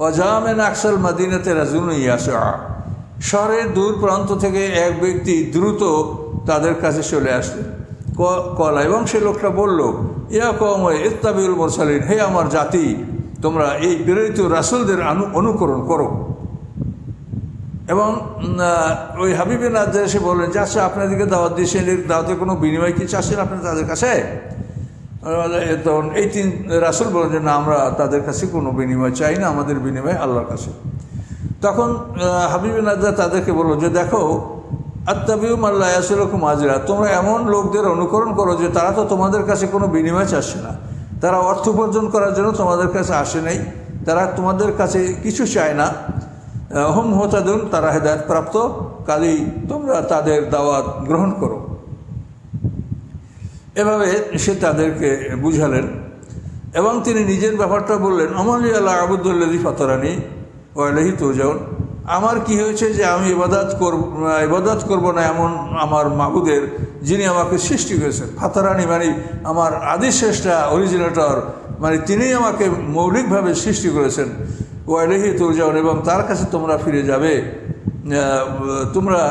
ওয়াজামেন আকসাল মাদিনাতে রাজুন ইয়াসা, শহরের দূর প্রান্ত থেকে এক ব্যক্তি দ্রুত তাদের কাছে চলে আসলেন। কলা, এবং সে লোকটা বলল, ইয়া কওম ইত্তাবিউল মুরসালিন, হে আমার জাতি, তোমরা এই প্রেরিত রাসূলদের অনুকরণ করো। এবং ওই হাবিবে নাজ্জার এসে বললেন যে আচ্ছা, আপনাদেরকে দাওয়াত দিয়েছেন, দাওয়াতের কোনো বিনিময় কি চাচ্ছেন আপনি তাদের কাছে? তখন এই তিন রাসূল বলেন যে না, আমরা তাদের কাছে কোনো বিনিময় চাই না, আমাদের বিনিময় আল্লাহর কাছে। তখন হাবিবে নাজ্জার তাদেরকে বলল যে দেখো, আত্তাবিউ মাল্লা ইয়াসুলুকুম আজরা, তোমরা এমন লোকদের অনুকরণ করো যে তারা তো তোমাদের কাছে কোনো বিনিময় চাচ্ছে না, তারা অর্থ উপার্জন করার জন্য তোমাদের কাছে আসে নাই, তারা তোমাদের কাছে কিছু চায় না। হুম মুহতাদুন, তারা হেদায়েত প্রাপ্ত, কাজেই তোমরা তাদের দাওয়াত গ্রহণ করো। এভাবে সে তাদেরকে বুঝালেন এবং তিনি নিজের ব্যাপারটা বললেন, আমালি আল্লাহ আবুদুল্লাযী ফাতারানি ওয়া ইলাইহি তুরজাউন, আমার কি হয়েছে যে আমি ইবাদত করব না এমন আমার মাবুদের, যিনি আমাকে সৃষ্টি করেছেন। ফাতারানি মানে আমার আদি স্রষ্টা, অরিজিনেটর, মানে তিনিই আমাকে মৌলিকভাবে সৃষ্টি করেছেন। ওয়া ইলাইহি তুরজাউন, এবং তার কাছে তোমরা ফিরে যাবে। তোমরা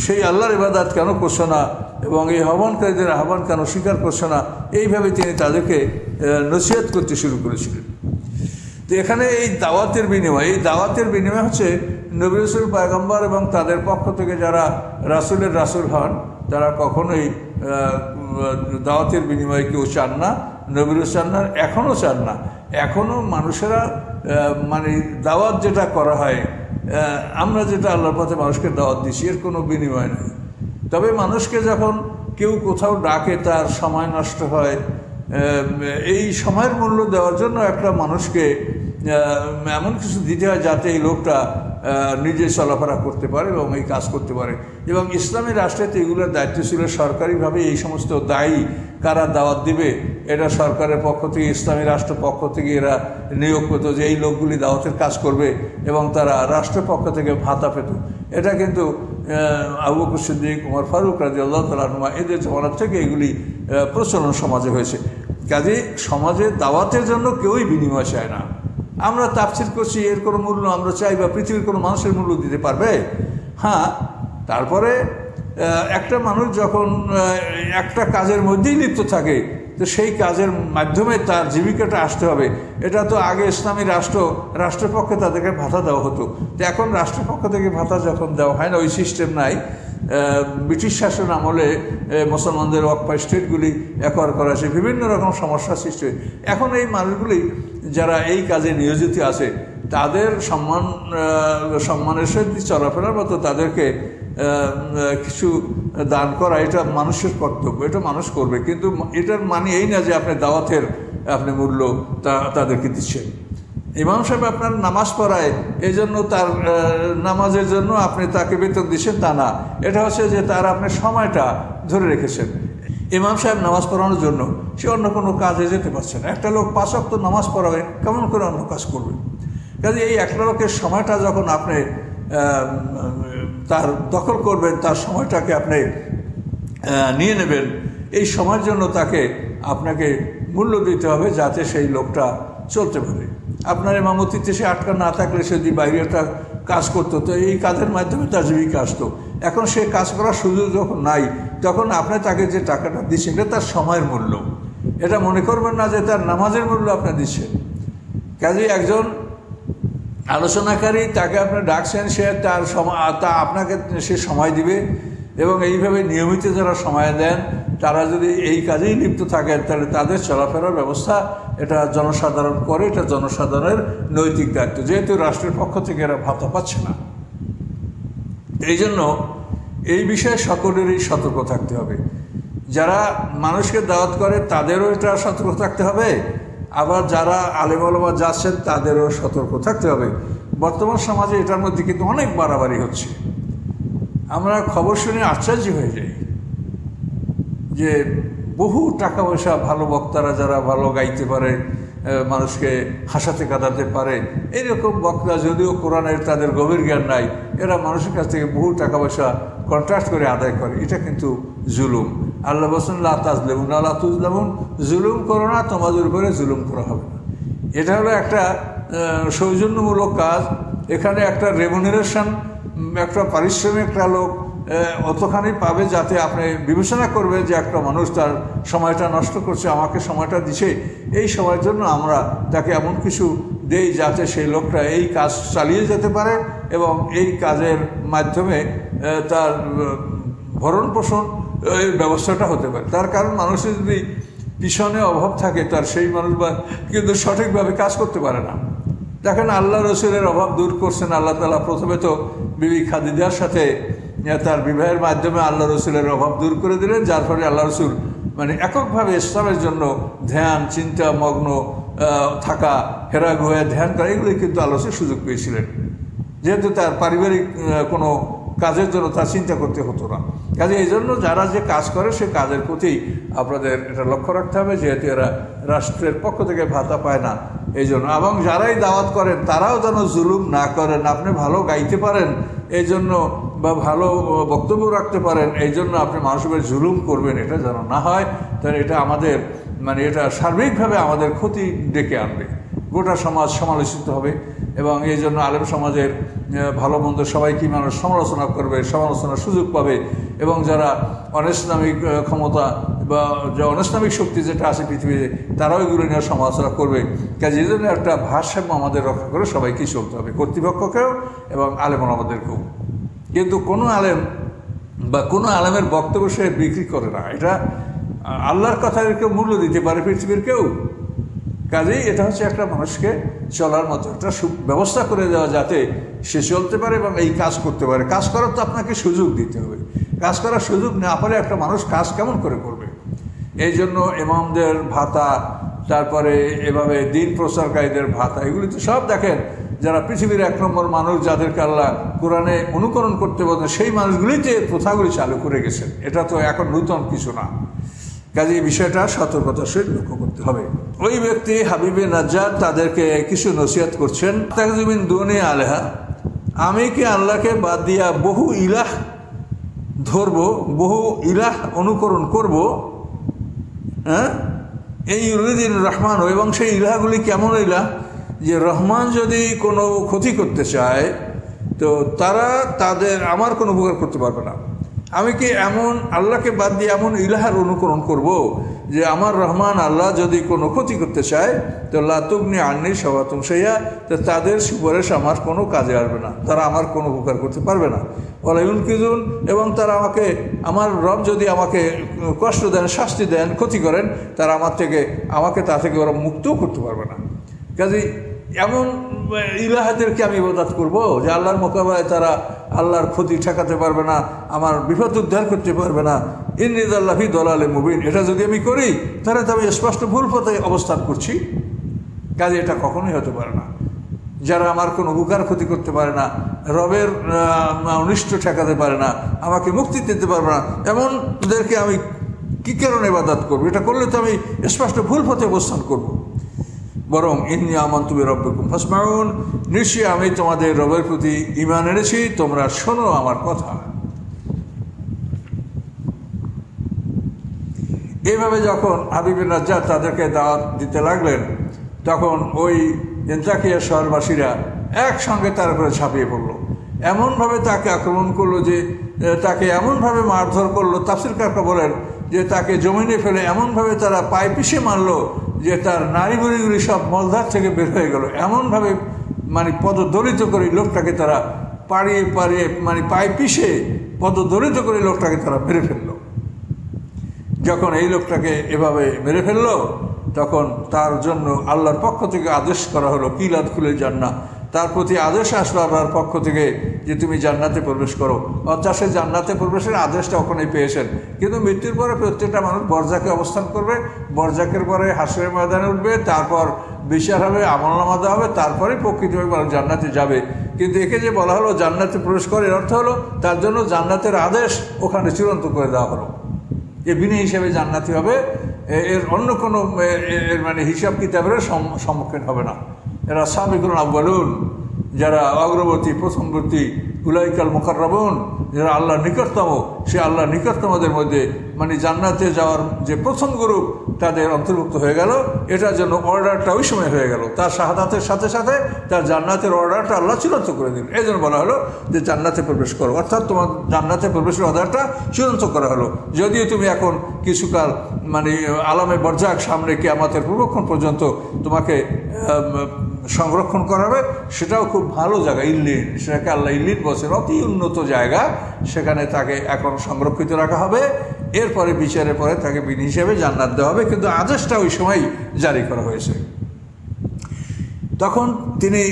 সেই আল্লাহর ইবাদত কেন করছো না এবং এই আহ্বানকারীদের আহ্বান কেন স্বীকার করছো না? এইভাবে তিনি তাদেরকে নসিহত করতে শুরু করেছিলেন। তো এখানে এই দাওয়াতের বিনিময় হচ্ছে নবী রাসূল পয়গম্বর এবং তাদের পক্ষ থেকে যারা রাসূলের রাসূল হন, তারা কখনোই দাওয়াতের বিনিময়ে কেউ চান না, নবীও চান না, এখনও চান না। এখনও মানুষেরা মানে দাওয়াত যেটা করা হয়, আমরা যেটা আল্লাহর পথে মানুষকে দাওয়াত দিচ্ছি, এর কোনো বিনিময় নেই। তবে মানুষকে যখন কেউ কোথাও ডাকে, তার সময় নষ্ট হয়, এই সময়ের মূল্য দেওয়ার জন্য একটা মানুষকে এমন কিছু দিতে হয় যাতে এই লোকটা নিজে চলাফেরা করতে পারে এবং এই কাজ করতে পারে। এবং ইসলামী রাষ্ট্রে তো এগুলোর দায়িত্ব ছিল সরকারিভাবে এই সমস্ত দায়ী কারা দাওয়াত দিবে, এটা সরকারের পক্ষ থেকে, ইসলামী রাষ্ট্র পক্ষ থেকে এরা নিয়োগ পেত যে এই লোকগুলি দাওয়াতের কাজ করবে এবং তারা রাষ্ট্রের পক্ষ থেকে ভাতা পেত। এটা কিন্তু আবু বকর সিদ্দিক, ওমর ফারুক রাদিয়াল্লাহু তাআলা আনহুমা এদের জমানার থেকে এগুলি প্রচলন সমাজে হয়েছে। কাজে সমাজে দাওয়াতের জন্য কেউই বিনিময় চায় না। আমরা তাফসীর করছি, এর কোনো মূল্য আমরা চাই বা পৃথিবীর কোনো মানুষের মূল্য দিতে পারবে? হ্যাঁ, তারপরে একটা মানুষ যখন একটা কাজের মধ্যেই লিপ্ত থাকে, তো সেই কাজের মাধ্যমে তার জীবিকাটা আসতে হবে। এটা তো আগে ইসলামী রাষ্ট্রপক্ষে তাদেরকে ভাতা দেওয়া হতো, তো এখন রাষ্ট্রপক্ষ থেকে ভাতা যখন দেওয়া হয় না, ওই সিস্টেম নাই। ব্রিটিশ শাসন আমলে মুসলমানদের অকুপাইড স্টেটগুলি একর করা আছে, বিভিন্ন রকম সমস্যার সৃষ্টি হয়। এখন এই মানুষগুলি যারা এই কাজে নিয়োজিত আছে, তাদের সম্মানের সাথে চলাফেরার মতো তাদেরকে কিছু দান করা, এটা মানুষের কর্তব্য, এটা মানুষ করবে। কিন্তু এটার মানে এই না যে আপনি দাওয়াতের মূল্য তাদেরকে দিচ্ছেন। ইমাম সাহেব আপনার নামাজ পড়ায়, এই জন্য তার নামাজের জন্য আপনি তাকে বেতন দিচ্ছেন তা না। এটা হচ্ছে যে তার আপনি সময়টা ধরে রেখেছেন। ইমাম সাহেব নামাজ পড়ানোর জন্য সে অন্য কোনো কাজে যেতে পারছে না। একটা লোক 5 ওয়াক্ত নামাজ পড়াবে, কেমন করে অন্য কাজ করবে? কাজে এই একটা লোকের সময়টা যখন আপনি তার দখল করবেন, তার সময়টাকে আপনি নিয়ে নেবেন, এই সময়ের জন্য আপনাকে মূল্য দিতে হবে যাতে সেই লোকটা চলতে পারে। আপনার ইমামতিতে সে আটকা না থাকলে সে যদি বাইরে একটা কাজ করতো, তো এই কাজের মাধ্যমে তার জীবিকা আসতো। এখন সে কাজ করার সুযোগ যখন নাই, তখন আপনি তাকে যে টাকাটা দিচ্ছেন এটা তার সময়ের মূল্য। এটা মনে করবেন না যে তার নামাজের মূল্য আপনি দিচ্ছেন। কাজে একজন আলোচনাকারী, তাকে আপনি ডাকছেন, সে তার আপনাকে সে সময় দিবে এবং এইভাবে নিয়মিত যারা সময় দেন, তারা যদি এই কাজেই লিপ্ত থাকেন, তাহলে তাদের চলাফেরার ব্যবস্থা এটা জনসাধারণ করে, এটা জনসাধারণের নৈতিক দায়িত্ব, যেহেতু রাষ্ট্রের পক্ষ থেকে এরা ভাতা পাচ্ছে না। এই জন্য এই বিষয়ে সকলেরই সতর্ক থাকতে হবে। যারা মানুষকে দাওয়াত করে তাদেরও এটা সতর্ক থাকতে হবে, আবার যারা আলেম ওলামা যাচ্ছেন তাদেরও সতর্ক থাকতে হবে। বর্তমান সমাজে এটার মধ্যে কিন্তু অনেক বাড়াবাড়ি হচ্ছে। আমরা খবর শুনে আশ্চর্য হয়ে যাই যে বহু টাকা পয়সা, ভালো বক্তারা যারা ভালো গাইতে পারে, মানুষকে হাসাতে কাঁদাতে পারে, এইরকম বক্তা যদিও কোরআনের তাদের গভীর জ্ঞান নাই, এরা মানুষের কাছ থেকে বহু টাকা পয়সা কন্ট্রাক্ট করে আদায় করে। এটা কিন্তু জুলুম। আল্লাহ বলছেন লা তাজলিমুন ওয়া লা তুজলামুন, জুলুম করো না, তোমাদের উপরে জুলুম করা হবে না। এটা হলো একটা সৌজন্যমূলক কাজ, এখানে একটা রেমুনারেশন, একটা পারিশ্রমিক একটা লোক অতখানি পাবে যাতে আপনি বিবেচনা করবেন যে একটা মানুষ তার সময়টা নষ্ট করছে, আমাকে সময়টা দিছে, এই সময়ের জন্য আমরা তাকে এমন কিছু দেই যাতে সেই লোকটা এই কাজ চালিয়ে যেতে পারে এবং এই কাজের মাধ্যমে তার ভরণ পোষণ এই ব্যবস্থাটা হতে পারে। তার কারণ মানুষের যদি পিছনে অভাব থাকে তার সেই মানুষ কিন্তু সঠিকভাবে কাজ করতে পারে না। দেখেন আল্লাহ রসুলের অভাব দূর করছেন আল্লাহ তাআলা। প্রথমে তো বিবি খাদিজার সাথে তার বিবাহের মাধ্যমে আল্লাহ রসুলের অভাব দূর করে দিলেন, যার ফলে আল্লাহ রসুল মানে এককভাবে ইসলামের জন্য ধ্যান চিন্তা মগ্ন থাকা, হেরা গুহায় ধ্যান করা, এগুলি কিন্তু আল্লাহ রসুল সুযোগ পেয়েছিলেন, যেহেতু তার পারিবারিক কোনো কাজের জন্য তার চিন্তা করতে হতো না। কাজে এই জন্য যারা যে কাজ করে সে কাজের প্রতি আপনাদের এটা লক্ষ্য রাখতে হবে, যেহেতু এরা রাষ্ট্রের পক্ষ থেকে ভাতা পায় না এই জন্য। এবং যারাই দাওয়াত করেন তারাও যেন জুলুম না করেন। আপনি ভালো গাইতে পারেন এই জন্য বা ভালো বক্তব্য রাখতে পারেন এই জন্য আপনি মানুষের জুলুম করবেন, এটা যেন না হয়। তাহলে এটা আমাদের মানে এটা সার্বিকভাবে আমাদের ক্ষতি ডেকে আনবে, গোটা সমাজ সমালোচিত হবে। এবং এই জন্য আলেম সমাজের ভালো মন্দ সবাইকে মানুষ সমালোচনা করবে, সমালোচনার সুযোগ পাবে। এবং যারা অনিসলামিক ক্ষমতা বা যে অনিসলামিক শক্তি যেটা আছে পৃথিবীতে তারাও এগুলো নিয়ে সমালোচনা করবে। কাজে এই জন্য একটা ভারসাম্য আমাদের রক্ষা করে সবাইকেই চলতে হবে, কর্তৃপক্ষকেও এবং আলেম আমাদেরকেও। কিন্তু কোনো আলেম বা কোনো আলেমের বক্তব্য সে বিক্রি করে না, এটা আল্লাহর কথাকে মূল্য দিতে পারে পৃথিবীর কেউ। কাজেই এটা হচ্ছে একটা মানুষকে চলার মতো একটা ব্যবস্থা করে দেওয়া যাতে সে চলতে পারে এবং এই কাজ করতে পারে। কাজ করার তো আপনাকে সুযোগ দিতে হবে, কাজ করার সুযোগ না পেলে একটা মানুষ কাজ কেমন করে করবে? এই জন্য ইমামদের ভাতা, তারপরে এভাবে দিন প্রচারকারীদের ভাতা, এগুলি তো সব দেখেন যারা পৃথিবীর 1 নম্বর মানুষ, যাদেরকে আল্লাহ কোরআনে অনুকরণ করতে বলেন, সেই মানুষগুলিতে প্রথাগুলি চালু করে গেছেন। এটা তো এখন নূতন কিছু না। কাজে এই বিষয়টা সতর্কতার সহিত লক্ষ্য করতে হবে। ওই ব্যক্তি হাবিবে নাজ্জার তাদেরকে কিছু নসিহত করছেন, তাকজিমিন দুনিয়া আলেহা, আমি কি আল্লাহকে বাদ দিয়া বহু ইলাহ ধরবো, বহু ইলাহ অনুকরণ করব? হ্যাঁ, এই ইউরিদিন রহমান, এবং সেই ইলাহগুলি কেমন ইলাহ যে রহমান যদি কোনো ক্ষতি করতে চায় তো তারা আমার কোনো উপকার করতে পারবে না। আমি কি এমন আল্লাহকে বাদ দিয়ে এমন ইলাহার অনুকরণ করব যে আমার রহমান আল্লাহ যদি কোনো ক্ষতি করতে চায় তো লা তুগনি আন্নি শাফাতুহুম শাইআ, তো তাদের সুপারিশ আমার কোনো কাজে আসবে না, তারা আমার কোনো উপকার করতে পারবে না। ওয়ালা ইউনকিযুন, এবং তারা আমার রব যদি আমাকে কষ্ট দেন, শাস্তি দেন, ক্ষতি করেন, তারা আমাকে তা থেকে ওরা মুক্তও করতে পারবে না। কাজেই এমন ইলাহাদেরকে আমি ইবাদত করব যে আল্লাহর মোকাবেলায় তারা আল্লাহর ক্ষতি ঠেকাতে পারবে না, আমার বিপদ উদ্ধার করতে পারবে না। ইন্নিদাল্লাহ ফি দলালে মুবিন, এটা যদি আমি করি তাহলে তো আমি স্পষ্ট ভুল পথে অবস্থান করছি। কাজে এটা কখনোই হতে পারে না। যারা আমার কোনো উপকার ক্ষতি করতে পারে না, রবের অনিষ্ট ঠেকাতে পারে না, আমাকে মুক্তি দিতে পারবে না, এমন ওদেরকে আমি কী কারণে ইবাদত করবো? এটা করলে তো আমি স্পষ্ট ভুল পথে অবস্থান করবো। বরং ইন্নী আমানতু বিরাব্বিকুম ফাসমাউন, নিশ্চয়ই আমি তোমাদের রবের প্রতি ঈমান এনেছি, তোমরা শোনো আমার কথা। এইভাবে যখন হাবিবে নাজ্জার তাদেরকে দাওয়াত দিতে লাগলেন তখন ওই এন্তাকিয়া শহরবাসীরা একসঙ্গে তার উপরে ঝাঁপিয়ে পড়লো, এমনভাবে তাকে আক্রমণ করলো যে তাকে এমনভাবে মারধর করলো, তাফসীরকাররা বলেন যে তাকে জমিনে ফেলে এমনভাবে তারা পায়ে পিষে মারলো যে তার নারী বুড়িগুলি সব মলধার থেকে বের হয়ে গেল। এমনভাবে মানে পদদলিত করে লোকটাকে তারা পাড়িয়ে মানে পায়ে পিষে পদদলিত করে লোকটাকে তারা মেরে ফেললো। যখন এই লোকটাকে এভাবে মেরে ফেললো তখন তার জন্য আল্লাহর পক্ষ থেকে আদেশ করা হলো কিলাত খুলে জান্নাত, তার প্রতি আদেশ আসলো আল্লাহর পক্ষ থেকে যে তুমি জান্নাতে প্রবেশ করো। অর্থাৎ সে জান্নাতে প্রবেশের আদেশটা ওখানেই পেয়েছেন। কিন্তু মৃত্যুর পরে প্রত্যেকটা মানুষ বরজাকে অবস্থান করবে, বরজাকের পরে হাসরের ময়দানে উঠবে, তারপর বিচার হবে, আমলনামা দেওয়া হবে, তারপরে প্রকৃতভাবে মানুষ জান্নাতে যাবে। কিন্তু একে যে বলা হলো জান্নাতে প্রবেশ করে, এর অর্থ হলো তার জন্য জান্নাতের আদেশ ওখানে চূড়ান্ত করে দেওয়া হলো, এ বিনা হিসাবে জান্নাতি হবে, এর অন্য কোনো মানে হিসাব কিতাবের সম্মুখীন হবে না। এরা সাবিকুন আউয়ালুন, যারা অগ্রবর্তী প্রথমবর্তী, উলাইকাল মুকাররাবুন, যারা আল্লাহর নিকটতম, সে আল্লাহর নিকটতমদের মধ্যে মানে জান্নাতে যাওয়ার যে প্রথম গ্রুপ তাদের অন্তর্ভুক্ত হয়ে গেল। এটার জন্য অর্ডারটা ওই সময় হয়ে গেল। তার শাহাদাতের সাথে সাথে তার জান্নাতের অর্ডারটা আল্লাহ চূড়ান্ত করে দিলেন। এই জন্য বলা হলো যে জান্নাতে প্রবেশ করো, অর্থাৎ তোমার জান্নাতে প্রবেশের অর্ডারটা চূড়ান্ত করা হলো। যদিও তুমি এখন কিছুকাল মানে আলামে বরজাক সামনে কিয়ামতের পূর্বক্ষণ পর্যন্ত তোমাকে সংরক্ষণ করাবে, সেটাও খুব ভালো জায়গা, ইল্লিন, সেটাকে আল্লাহ ইল্লিন বলছেন, অতি উন্নত জায়গা। সেখানে তাকে এখন সংরক্ষিত রাখা হবে। এরপরে বিচারের পরে তাকে বিধি হিসেবে জান্নাত দেওয়া হবে, কিন্তু আদেশটা ওই সময় জারি করা হয়েছে। তখন তিনি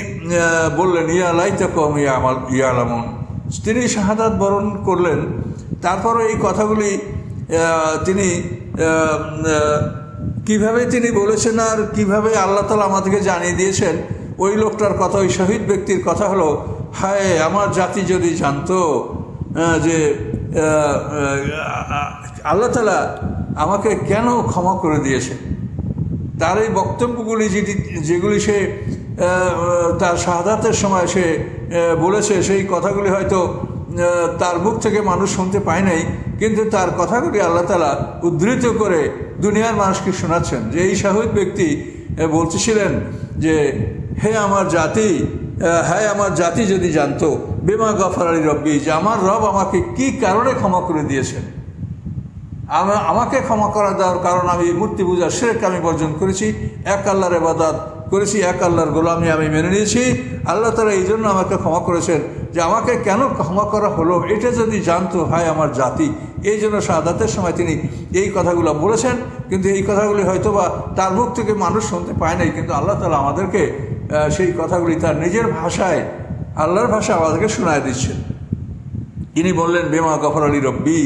বললেন, ইয়া লাইতাকুম ইয়ালামুন। তিনি শাহাদাত বরণ করলেন। তারপরে এই কথাগুলি তিনি কিভাবে তিনি বলেছেন আর কিভাবে আল্লাহ তাআলা আমাদেরকে জানিয়ে দিয়েছেন, ওই লোকটার কথা, ওই শহীদ ব্যক্তির কথা হলো, হায় আমার জাতি যদি জানতো যে আল্লাহ তাআলা আমাকে কেন ক্ষমা করে দিয়েছে। তার এই বক্তব্যগুলি যেগুলি সে তার শাহাদাতের সময় সে বলেছে, সেই কথাগুলি হয়তো তার মুখ থেকে মানুষ শুনতে পায় নাই, কিন্তু তার কথাগুলি আল্লাহ তাআলা উদ্ধৃত করে দুনিয়ার মানুষকে শোনাচ্ছেন। যে এই শহীদ ব্যক্তি বলতেছিলেন যে হে আমার জাতি যদি জানতো বিমা গফারি রব্বি, যে আমার রব আমাকে কি কারণে ক্ষমা করে দিয়েছেন। আমাকে ক্ষমা করা দেওয়ার কারণ আমি মূর্তি পূজা শিরক আমি বর্জন করেছি, এক আল্লাহর ইবাদত করেছি, এক আল্লাহর গোলামি আমি মেনে নিয়েছি। আল্লাহ তাআলা এই জন্য আমাকে ক্ষমা করেছেন, যে আমাকে কেন ক্ষমা করা হলো এটা যদি জানতো হায় আমার জাতি। এই জন্য শাহাদাতের সময় তিনি এই কথাগুলো বলেছেন, কিন্তু এই কথাগুলি হয়তো বা তার মুখ থেকে মানুষ শুনতে পায় নাই, কিন্তু আল্লাহ তাআলা আমাদেরকে সেই কথাগুলি তার নিজের ভাষায়, আল্লাহর ভাষায় আমাদেরকে শোনায় দিচ্ছেন। তিনি বললেন বিমা গফারি রব্বি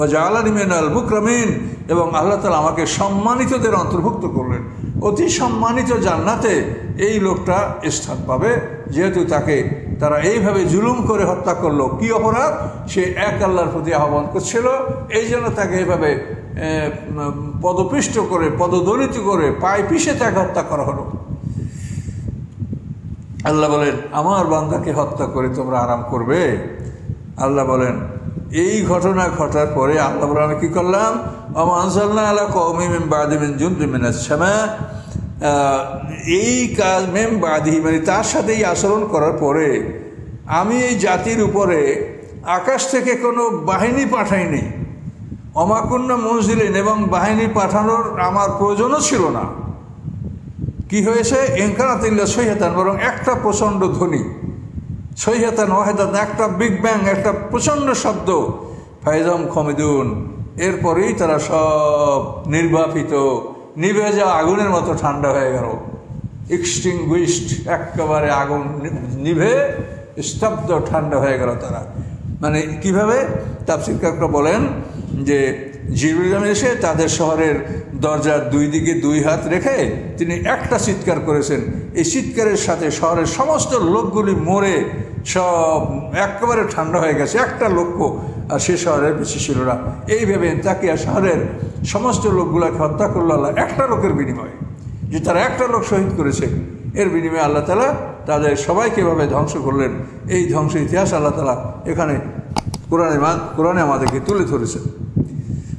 ও জাআলানি মিনাল মুকরামিন, এবং আল্লাহ তাআলা আমাকে সম্মানিতদের অন্তর্ভুক্ত করলেন। অতি সম্মানিত জান্নাতে এই লোকটা স্থান পাবে, যেহেতু তারা এইভাবে জুলুম করে হত্যা করলো। কি অপরাধ? সে এক আল্লাহর প্রতি আহ্বান করছিল, এই জন্য তাকে এইভাবে পদপিষ্ট করে, পদদলিত করে, পায়ে পিষে তাকে হত্যা করা হলো। আল্লাহ বলেন আমার বান্দাকে হত্যা করে তোমরা আরাম করবে? আল্লাহ বলেন এই ঘটনা ঘটার পরে আল্লাহ বলেন আমি কী করলাম, আনজালনা আলা কওমিন মিন বাদি মিন জুনদিন মিনাস সামা। এই কাজ মিন বাদি মানে তার সাথে এই আচরণ করার পরে আমি এই জাতির উপরে আকাশ থেকে কোনো বাহিনী পাঠাইনি। অমাকুন্না মুনজিলিন, এবং বাহিনী পাঠানোর আমার প্রয়োজনও ছিল না। কি হয়েছে? ইনকানাতিল্লা সহিহাতান, বরং একটা প্রচণ্ড ধ্বনি, সহিহাতান ওয়াহিদান, একটা বিগ ব্যাং, একটা প্রচণ্ড শব্দ। ফাইজাম খমিদুন, এরপরেই তারা সব নির্বাপিত, নিভে যাওয়া আগুনের মতো ঠান্ডা হয়ে গেল। এক্সটিংগুইশড, একেবারে আগুন নিভে স্তব্ধ ঠান্ডা হয়ে গেল তারা। মানে কিভাবে? তাফসীরকাররা বলেন যে জিবরিল আমিন এসে তাদের শহরের দরজার দুই দিকে দুই হাত রেখে তিনি একটা চিৎকার করেছেন। এই চিৎকারের সাথে শহরের সমস্ত লোকগুলি মরে সব একেবারে ঠান্ডা হয়ে গেছে, একটা লোক আর সে শহরের বেশি ছিল না। এইভাবে তাকিয়া শহরের সমস্ত লোকগুলোকে হত্যা করল আল্লাহ একটা লোকের বিনিময়ে, যে তারা একটা লোক শহীদ করেছে। এর বিনিময়ে আল্লাহ তাআলা তাদের সবাইকে এভাবে ধ্বংস করলেন। এই ধ্বংস ইতিহাস আল্লাহ তাআলা এখানে কোরআনে আমাদেরকে তুলে ধরেছেন।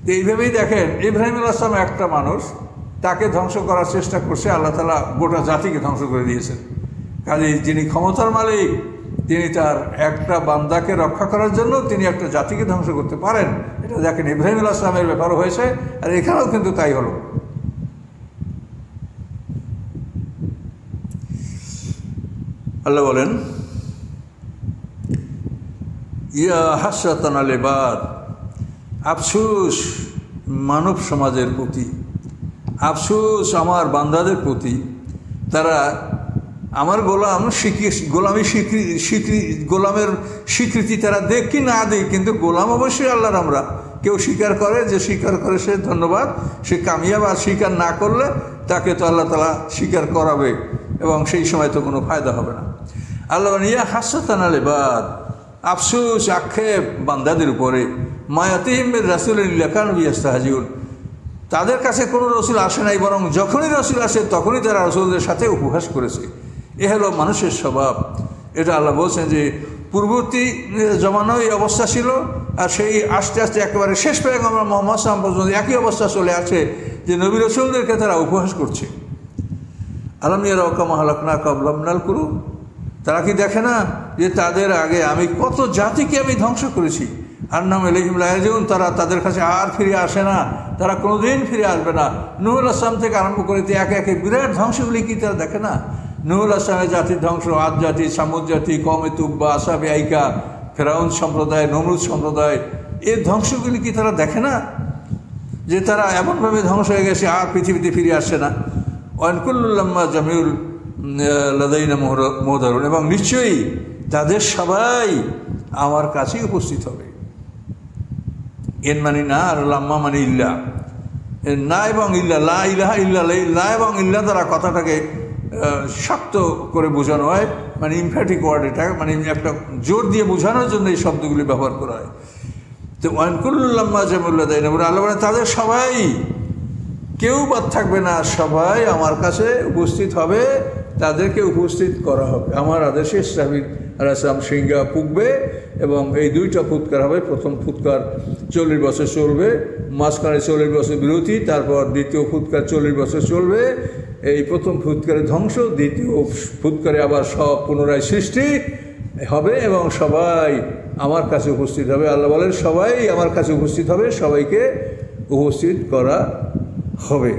তো এইভাবেই দেখেন ইব্রাহিম আলাইহিস সালাম একটা মানুষ, তাকে ধ্বংস করার চেষ্টা করছে, আল্লাহ তাআলা গোটা জাতিকে ধ্বংস করে দিয়েছেন। কাজে যিনি ক্ষমতার মালিক, তিনি তার একটা বান্দাকে রক্ষা করার জন্য তিনি একটা জাতিকে ধ্বংস করতে পারেন। এটা দেখেন ইব্রাহিম আলাইহিস সালামের ব্যাপারও হয়েছে, আর এখানেও কিন্তু তাই হলো। আল্লাহ বলেন ইয়া হাসরাতান আল ইবাদ, আফসোস মানব সমাজের প্রতি, আফসোস আমার বান্দাদের প্রতি। তারা আমার গোলামের স্বীকৃতি তারা দেখ কি না দেখ, কিন্তু গোলাম অবশ্যই আল্লাহর। আমরা কেউ স্বীকার করে, যে স্বীকার করে সে ধন্যবাদ, সে কামিয়াব। আর স্বীকার না করলে তাকে তো আল্লাহ তাআলা স্বীকার করাবে, এবং সেই সময় তো কোনো ফায়দা হবে না। আল্লাহ ইয়া হাসরাতান আল ইবাদ, আফসোস আক্ষেপ বান্দাদের উপরে। মায়াতিহিম বির রাসূলিন লাকানু ইয়াস্তাহজিউন, তাদের কাছে কোনো রসুল আসে নাই, বরং যখনই রসুল আসে তখনই তারা রসুলদের সাথে উপহাস করেছে। এ হলো মানুষের স্বভাব। এটা আল্লাহ বলছেন যে পূর্ববর্তী জমানায় এই অবস্থা ছিল, আর সেই আস্তে আস্তে একেবারে শেষ পয়গম্বর মুহাম্মদ সাল্লাল্লাহু আলাইহি ওয়াসাল্লাম পর্যন্ত একই অবস্থা চলে আসে, যে নবী রাসূলদেরকে তারা উপহাস করছে। আলাম ইয়ারাও কামা হালাকনা ক্বাবলাহুম মিনাল কুরুন, তারা কি দেখে না যে তাদের আগে আমি কত জাতিকে আমি ধ্বংস করেছি। আন্নাহুম ইলাইহিম লা ইয়ারজিউন, তারা তাদের কাছে আর ফিরে আসে না, তারা কোনোদিন ফিরে আসবে না। নূহ আলাইহিস সালাম থেকে আরম্ভ করে একে একে বিরাট ধ্বংসগুলি কি তারা দেখে না? নূহ আলাইহিস সালামের জাতির ধ্বংস, আদ জাতি, সামুদ জাতি, কওমে তুব্বা, আসহাবে আইকা, ফেরাউন সম্প্রদায়, নমরুদ সম্প্রদায়, এর ধ্বংসগুলি কি তারা দেখে না যে তারা এমনভাবে ধ্বংস হয়ে গেছে আর পৃথিবীতে ফিরে আসছে না? ওয়ান কুল্লুল লাম্মা জামিউল লাদাইনা মুহদারুন, এবং নিশ্চয়ই তাদের সবাই আমার কাছেই উপস্থিত হবে। এর মানে না, আর লাম্মা মানে ইল্লা, না এবং ইল্লা, লা ইলাহা ইল্লা, লা এবং ইল্লা দ্বারা কথাটাকে শক্ত করে বোঝানো হয়, মানে ইমফ্যাটিক ওয়ার্ড, এটা মানে একটা জোর দিয়ে বোঝানোর জন্য এই শব্দগুলি ব্যবহার করা হয়। তো ওয়ান কুল্লুল লাম্মা জামিউল লাদাইনা, আল্লাহ বলেন তাদের সবাই, কেউ বাদ থাকবে না, সবাই আমার কাছে উপস্থিত হবে, তাদেরকে উপস্থিত করা হবে। আমার আদেশে ইসরাফিল আলাইহিস সালাম সিংহা ফুঁকবে এবং এই দুইটা ফুৎকার হবে। প্রথম ফুৎকার 40 বছর চলবে, মাঝখানে 40 বছর বিরতি, তারপর দ্বিতীয় ফুৎকার 40 বছর চলবে। এই প্রথম ফুৎকারে ধ্বংস, দ্বিতীয় ফুৎকারে আবার সব পুনরায় সৃষ্টি হবে এবং সবাই আমার কাছে উপস্থিত হবে। আল্লাহ বলেন সবাই আমার কাছে উপস্থিত হবে, সবাইকে উপস্থিত করা হবে।